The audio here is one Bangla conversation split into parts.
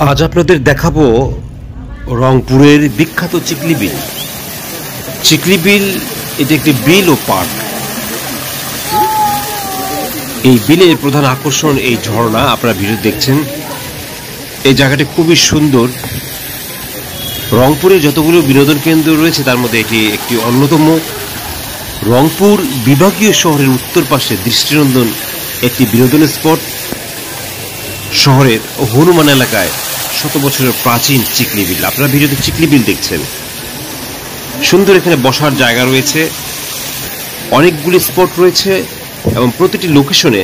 আজ আপনাদের দেখাবো রংপুরের বিখ্যাত চিকলি বিল। চিকলি বিল এটি একটি বিল ও পার্ক। এই বিলের প্রধান আকর্ষণ এই ঝর্ণা। আপনারা ভিডিও দেখছেন, এই জায়গাটি খুবই সুন্দর। রংপুরে যতগুলো বিনোদন কেন্দ্র রয়েছে তার মধ্যে এটি একটি অন্যতম। রংপুর বিভাগীয় শহরের উত্তর পাশে দৃষ্টিনন্দন একটি বিনোদন স্পট। শহরের হনুমান এলাকায় শত বছরের প্রাচীন চিকলি বিল। আপনারা ভিডিওতে চিকলি বিল দেখছেন। সুন্দর এখানে বসার জায়গা রয়েছে, অনেকগুলি স্পট রয়েছে এবং প্রতিটি লোকেশনে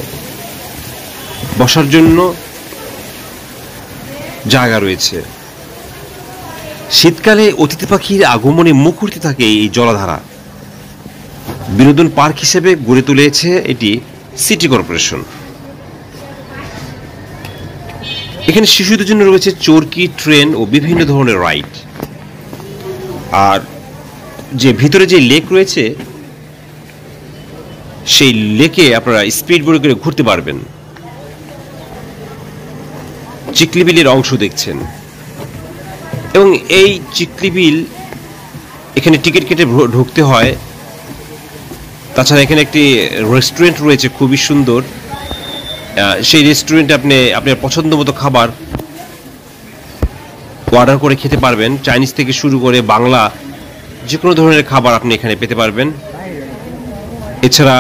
বসার জন্য জায়গা রয়েছে। শীতকালে অতিথি পাখির আগমনে মুখরিত থাকে এই জলাধারা। বিনোদন পার্ক হিসেবে গড়ে তুলেছে এটি সিটি কর্পোরেশন। এখানে শিশুদের জন্য রয়েছে চরকি, ট্রেন ও বিভিন্ন ধরনের রাইড। আর যে ভিতরে যে লেক রয়েছে সেই লেকে আপনারা স্পিড বোটে করে ঘুরতে পারবেন। চিকলি বিলের অংশ দেখছেন এবং এই চিকলি বিল এখানে টিকিট কেটে ঢুকতে হয়। তাছাড়া এখানে একটি রেস্টুরেন্ট রয়েছে খুবই সুন্দর। সেই রেস্টুরেন্টে আপনি আপনার পছন্দ মতো খাবার অর্ডার করে খেতে পারবেন। চাইনিজ থেকে শুরু করে বাংলা যে কোনো ধরনের খাবার আপনি এখানে পেতে পারবেন। এছাড়া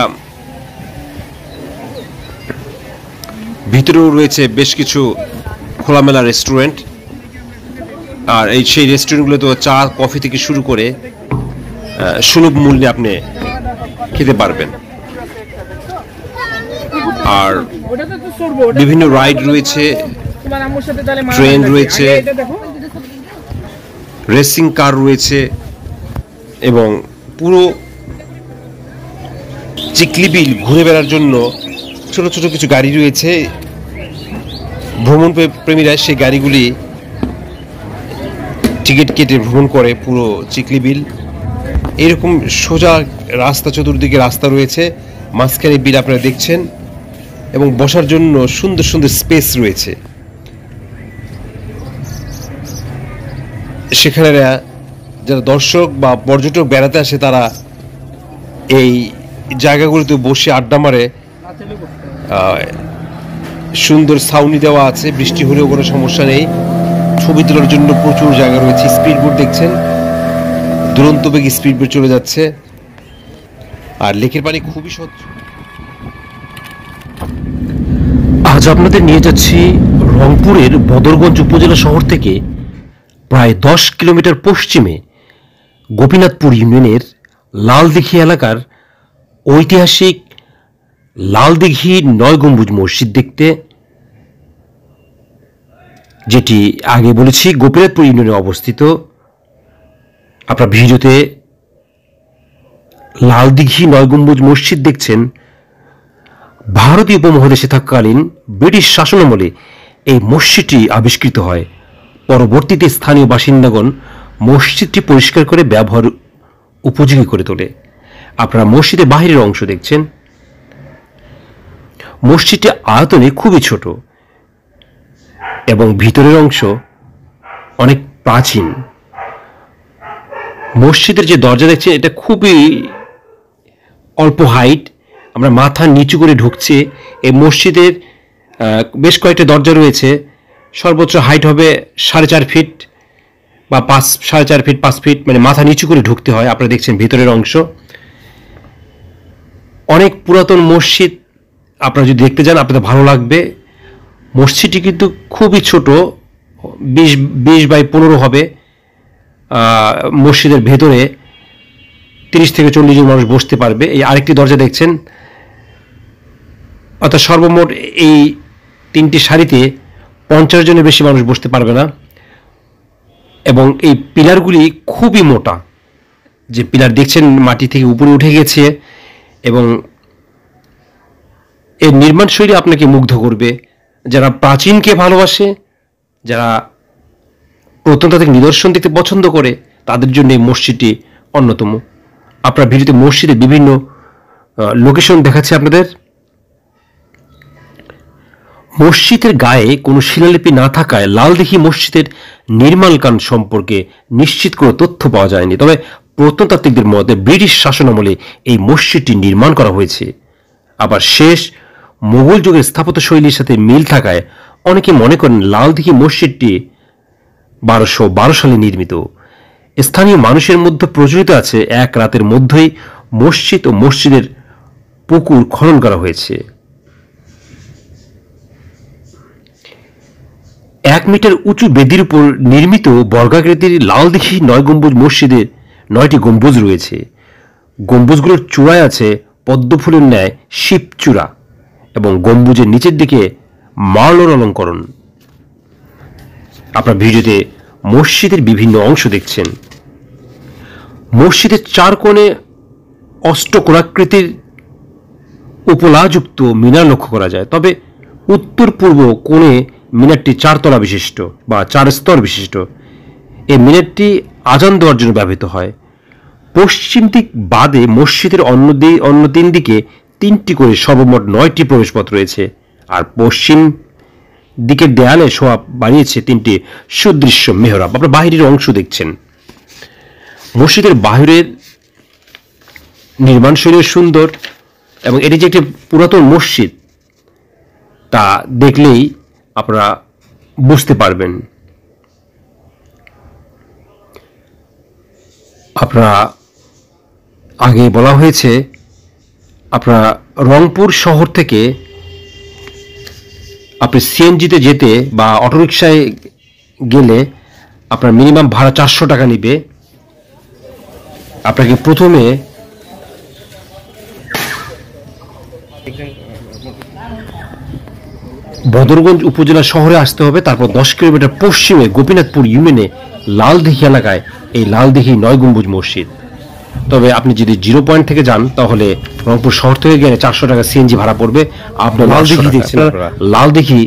ভিতরেও রয়েছে বেশ কিছু খোলামেলা রেস্টুরেন্ট। আর সেই রেস্টুরেন্টগুলো তো চা কফি থেকে শুরু করে সুলভ মূল্যে আপনি খেতে পারবেন। আর বিভিন্ন রাইড রয়েছে, ট্রেন রয়েছে, রেসিং কার রয়েছে এবং পুরো চিকলি বিল ঘুরে বেড়ার জন্য ছোট ছোট কিছু গাড়ি রয়েছে। ভ্রমণ প্রেমীরা সেই গাড়িগুলি টিকিট কেটে ভ্রমণ করে পুরো চিকলি বিল। এরকম সোজা রাস্তা, চতুর্দিকে রাস্তা রয়েছে, মাঝখানে বিল আপনারা দেখছেন এবং বসার জন্য সুন্দর সুন্দর স্পেস রয়েছে। সেখানে যারা দর্শক বা পর্যটক বেড়াতে আসে তারা এই জায়গাগুলোতে বসে আড্ডা মারে। সুন্দর ছাউনি দেওয়া আছে, বৃষ্টি হলেও কোনো সমস্যা নেই। ছবি তোলার জন্য প্রচুর জায়গা রয়েছে। স্পিড বোট দেখছেন, দুরন্ত বেগে স্পিড বোট চলে যাচ্ছে আর লেকের পানি খুবই স্বচ্ছ। আজ আপনাদের নিয়ে যাচ্ছি রংপুরের বদরগঞ্জ উপজেলা শহর থেকে প্রায় 10 কিলোমিটার পশ্চিমে গোপীনাথপুর ইউনিয়নের লালদিঘি এলাকার ঐতিহাসিক লালদিঘি 9 গম্বুজ মসজিদ দেখতে, যেটি আগে বলেছি গোপীনাথপুর ইউনিয়নে অবস্থিত। আপনার ভিডিওতে লালদিঘি 9 গম্বুজ মসজিদ দেখছেন। ভারতীয় উপমহাদেশে থাকাকালীন ব্রিটিশ শাসনামলে এই মসজিদটি আবিষ্কৃত হয়। পরবর্তীতে স্থানীয় বাসিন্দাগণ মসজিদটি পরিষ্কার করে ব্যবহার উপযোগী করে তোলে। আপনারা মসজিদের বাহিরের অংশ দেখছেন। মসজিদটি আয়তনে খুবই ছোট এবং ভিতরের অংশ অনেক প্রাচীন। মসজিদের যে দরজা দেখছেন এটা খুবই অল্প হাইট। আমরা মাথা নিচু করে ঢুকছি। এই মসজিদের বেশ কয়েকটা দরজা রয়েছে। সর্বোচ্চ হাইট হবে 4.5 ফিট বা 4.5 ফিট 5 ফিট, মানে মাথা নিচু করে ঢুকতে হয়। আপনারা দেখছেন ভিতরের অংশ। অনেক পুরাতন মসজিদ, আপনারা যদি দেখতে যান আপনাদের ভালো লাগবে। মসজিদটি কিন্তু খুবই ছোট, 20 বাই 15 হবে। মসজিদের ভেতরে 30 থেকে 40 জন মানুষ বসতে পারবে। এই আরেকটি দরজা দেখছেন, অর্থাৎ সর্বমোট এই 3টি সারিতে 50 জনের বেশি মানুষ বসতে পারবে না। এবং এই পিলারগুলি খুবই মোটা। যে পিলার দেখছেন মাটি থেকে উপরে উঠে গেছে এবং এর নির্মাণশৈলী আপনাকে মুগ্ধ করবে। যারা প্রাচীনকে ভালোবাসে, যারা প্রত্নতাত্ত্বিক নিদর্শন দেখতে পছন্দ করে, তাদের জন্য এই মসজিদটি অন্যতম। আপনার ভিডিওতে মসজিদের বিভিন্ন লোকেশন দেখাচ্ছে আপনাদের। মসজিদের গায়ে কোনো শিলালিপি না থাকায় লালদিঘি মসজিদের নির্মাণকাল সম্পর্কে নিশ্চিত কোনো তথ্য পাওয়া যায়নি। তবে প্রত্নতাত্ত্বিকদের মতে ব্রিটিশ শাসনামলে এই মসজিদটি নির্মাণ করা হয়েছে। আবার শেষ মোগল যুগের স্থাপত্যশৈলীর সাথে মিল থাকায় অনেকে মনে করেন লালদিঘি মসজিদটি 1212 সালে নির্মিত। স্থানীয় মানুষের মধ্যে প্রচলিত আছে এক রাতের মধ্যেই মসজিদ ও মসজিদের পুকুর খনন করা হয়েছে। 1 মিটার উঁচু বেদির উপর নির্মিত বর্গাকৃতির লালদিঘি 9 গম্বুজ মসজিদের 9টি গম্বুজ রয়েছে। গম্বুজগুলোর চূড়ায় আছে পদ্মফুলের ন্যায় শিবচূড়া এবং গম্বুজের নিচের দিকে মার্লোর অলঙ্করণ। আপনার ভিডিওতে মসজিদের বিভিন্ন অংশ দেখছেন। মসজিদের 4 কোণে অষ্টকোণাকৃতির উপলাযুক্ত মিনার লক্ষ্য করা যায়। তবে উত্তর পূর্ব কোণে মিনারটি 4 তলা বিশিষ্ট বা 4 স্তর বিশিষ্ট। এই মিনারটি আজান দেওয়ার জন্য ব্যবহৃত হয়। পশ্চিম দিক বাদে মসজিদের অন্য 3 দিকে 3টি করে সর্বমোট 9টি প্রবেশপথ রয়েছে। আর পশ্চিম দিকের দেয়ালে শোভা বাড়িয়েছে 3টি সুদৃশ্য মেহরাব। আপনারা বাহিরের অংশ দেখছেন। মসজিদের বাহিরের নির্মাণশৈলী সুন্দর এবং এটি যে একটি পুরাতন মসজিদ তা দেখলেই আপনারা বুঝতে পারবেন। আপনারা আগে বলা হয়েছে আপনারা রংপুর শহর থেকে আপনি সিএনজিতে যেতে বা অটোরিকশায় গেলে আপনার মিনিমাম ভাড়া 400 টাকা নিবে। আপনাকে প্রথমে বদরগঞ্জ উপজেলা শহরে আসতে হবে, তারপর 10 কিলোমিটার পশ্চিমে গোপীনাথপুর ইউনিয়নে লালদিঘি এলাকায় এই লালদিঘি 9 গম্বুজ মসজিদ। তবে আপনি যদি 0 পয়েন্ট থেকে যান তাহলে রংপুর শহর থেকে গেলে 400 টাকা সিএনজি ভাড়া পড়বে। আপনার লালদিঘি দেখছেন, লালদিঘি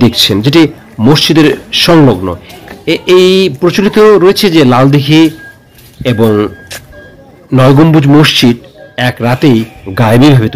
দেখছেন যেটি মসজিদের সংলগ্ন। এই প্রচলিত রয়েছে যে লালদিঘি এবং 9 গম্বুজ মসজিদ এক রাতেই গায়েবী ভাবে